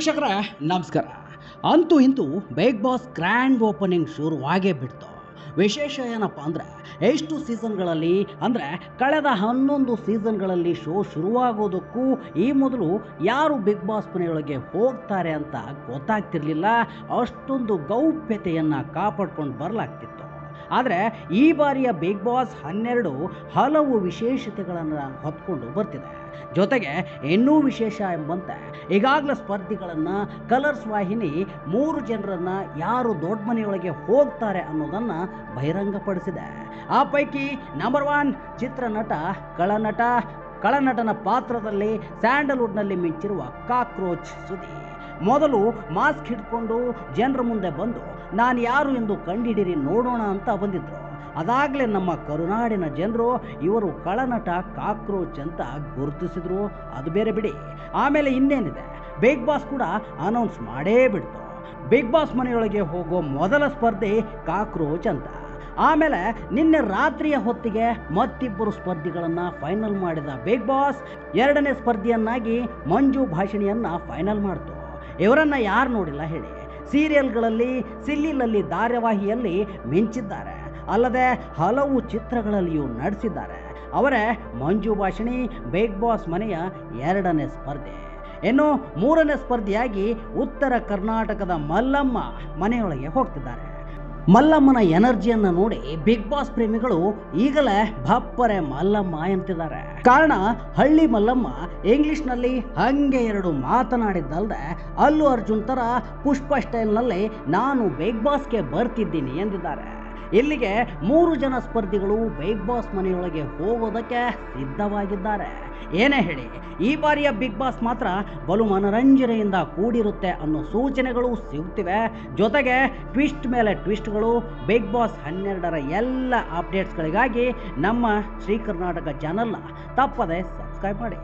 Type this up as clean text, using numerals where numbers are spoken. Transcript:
ವೀಕ್ಷಕರ ನಮಸ್ಕಾರ. ಅಂತೂ ಇಂತೂ ಬಿಗ್ ಬಾಸ್ ಗ್ರ್ಯಾಂಡ್ ಓಪನಿಂಗ್ ಶುರುವಾಗೇ ಬಿಡ್ತು. ವಿಶೇಷ ಏನಪ್ಪ ಅಂದರೆ ಎಷ್ಟು ಸೀಸನ್ಗಳಲ್ಲಿ ಅಂದರೆ ಕಳೆದ 11 ಸೀಸನ್ಗಳಲ್ಲಿ ಶೋ ಶುರುವಾಗೋದಕ್ಕೂ ಈ ಮೊದಲು ಯಾರು ಬಿಗ್ ಬಾಸ್ ಮನೆಯೊಳಗೆ ಹೋಗ್ತಾರೆ ಅಂತ ಗೊತ್ತಾಗ್ತಿರ್ಲಿಲ್ಲ. ಅಷ್ಟೊಂದು ಗೌಪ್ಯತೆಯನ್ನು ಕಾಪಾಡ್ಕೊಂಡು ಬರಲಾಗ್ತಿತ್ತು. ಆದರೆ ಈ ಬಾರಿಯ ಬಿಗ್ ಬಾಸ್ 12 ಹಲವು ವಿಶೇಷತೆಗಳನ್ನು ಹೊತ್ಕೊಂಡು ಬರ್ತಿದೆ. ಜೊತೆಗೆ ಇನ್ನೂ ವಿಶೇಷ ಎಂಬಂತೆ ಈಗಾಗಲೇ ಸ್ಪರ್ಧಿಗಳನ್ನು ಕಲರ್ಸ್ ವಾಹಿನಿ 3 ಜನರನ್ನು ಯಾರು ದೊಡ್ಡ ಮನೆಯೊಳಗೆ ಹೋಗ್ತಾರೆ ಅನ್ನೋದನ್ನು ಬಹಿರಂಗಪಡಿಸಿದೆ. ಆ ಪೈಕಿ ನಂಬರ್ 1 ಚಿತ್ರನಟ ಕಳನಟನ ಪಾತ್ರದಲ್ಲಿ ಸ್ಯಾಂಡಲ್ವುಡ್ನಲ್ಲಿ ಮಿಂಚಿರುವ ಕಾಕ್ರೋಚ್ ಸುದಿ ಮೊದಲು ಮಾಸ್ಕ್ ಹಿಡ್ಕೊಂಡು ಜನರ ಮುಂದೆ ಬಂದು ನಾನು ಯಾರು ಎಂದು ಕಂಡಿಡಿರಿ ನೋಡೋಣ ಅಂತ ಬಂದಿದ್ರು. ಅದಾಗಲೇ ನಮ್ಮ ಕರುನಾಡಿನ ಜನರು ಇವರು ಕಳನಟ ಕಾಕ್ರೋಚ್ ಅಂತ ಗುರುತಿಸಿದ್ರು. ಅದು ಬೇರೆ ಬಿಡಿ, ಆಮೇಲೆ ಇನ್ನೇನಿದೆ, ಬಿಗ್ ಬಾಸ್ ಕೂಡ ಅನೌನ್ಸ್ ಮಾಡೇ ಬಿಡ್ತು. ಬಿಗ್ ಬಾಸ್ ಮನೆಯೊಳಗೆ ಹೋಗೋ ಮೊದಲ ಸ್ಪರ್ಧೆ ಕಾಕ್ರೋಚ್ ಅಂತ. ಆಮೇಲೆ ನಿನ್ನೆ ರಾತ್ರಿಯ ಹೊತ್ತಿಗೆ ಮತ್ತಿಬ್ಬರು ಸ್ಪರ್ಧಿಗಳನ್ನು ಫೈನಲ್ ಮಾಡಿದ ಬಿಗ್ ಬಾಸ್ 2ನೇ ಸ್ಪರ್ಧಿಯನ್ನಾಗಿ ಮಂಜು ಭಾಷಿಣಿಯನ್ನು ಫೈನಲ್ ಮಾಡ್ತು. ಇವರನ್ನು ಯಾರು ನೋಡಿಲ್ಲ ಹೇಳಿ? ಸೀರಿಯಲ್ಗಳಲ್ಲಿ, ಸಿಲ್ಲಿಲಲ್ಲಿ, ಧಾರಾವಾಹಿಯಲ್ಲಿ ಮಿಂಚಿದ್ದಾರೆ. ಅಲ್ಲದೆ ಹಲವು ಚಿತ್ರಗಳಲ್ಲಿಯೂ ನಟಿಸಿದ್ದಾರೆ. ಅವರೇ ಮಂಜು ಭಾಷಿಣಿ ಬಿಗ್ ಬಾಸ್ ಮನೆಯ 2ನೇ ಸ್ಪರ್ಧೆ. ಇನ್ನು 3ನೇ ಸ್ಪರ್ಧಿಯಾಗಿ ಉತ್ತರ ಕರ್ನಾಟಕದ ಮಲ್ಲಮ್ಮ ಮನೆಯೊಳಗೆ ಹೋಗ್ತಿದ್ದಾರೆ. ಮಲ್ಲಮ್ಮನ ಎನರ್ಜಿಯನ್ನು ನೋಡಿ ಬಿಗ್ ಬಾಸ್ ಪ್ರೇಮಿಗಳು ಈಗಲೇ ಭಪ್ಪರೆ ಮಲ್ಲಮ್ಮ ಎಂತಿದ್ದಾರೆ. ಕಾರಣ ಹಳ್ಳಿ ಮಲ್ಲಮ್ಮ ಇಂಗ್ಲಿಷ್ನಲ್ಲಿ ಹಂಗೆ 2 ಮಾತನಾಡಿದ್ದಲ್ಲದೆ ಅಲ್ಲು ಅರ್ಜುನ್ ಥರ ಪುಷ್ಪ ಸ್ಟೈಲ್ನಲ್ಲಿ ನಾನು ಬಿಗ್ ಬಾಸ್ಗೆ ಬರ್ತಿದ್ದೀನಿ ಎಂದಿದ್ದಾರೆ. ಇಲ್ಲಿಗೆ 3 ಜನ ಸ್ಪರ್ಧಿಗಳು ಬಿಗ್ ಬಾಸ್ ಮನೆಯೊಳಗೆ ಹೋಗೋದಕ್ಕೆ ಸಿದ್ಧವಾಗಿದ್ದಾರೆ. ಏನೇ ಹೇಳಿ, ಈ ಬಾರಿಯ ಬಿಗ್ ಬಾಸ್ ಮಾತ್ರ ಬಲು ಮನರಂಜನೆಯಿಂದ ಕೂಡಿರುತ್ತೆ ಅನ್ನೋ ಸೂಚನೆಗಳು ಸಿಗುತ್ತಿವೆ. ಜೊತೆಗೆ ಟ್ವಿಸ್ಟ್ ಮೇಲೆ ಟ್ವಿಸ್ಟ್ಗಳು. ಬಿಗ್ ಬಾಸ್ 12ರ ಎಲ್ಲ ಅಪ್ಡೇಟ್ಸ್ಗಳಿಗಾಗಿ ನಮ್ಮ ಶ್ರೀ ಕರ್ನಾಟಕ ಚಾನಲ್ನ ತಪ್ಪದೆ ಸಬ್ಸ್ಕ್ರೈಬ್ ಮಾಡಿ.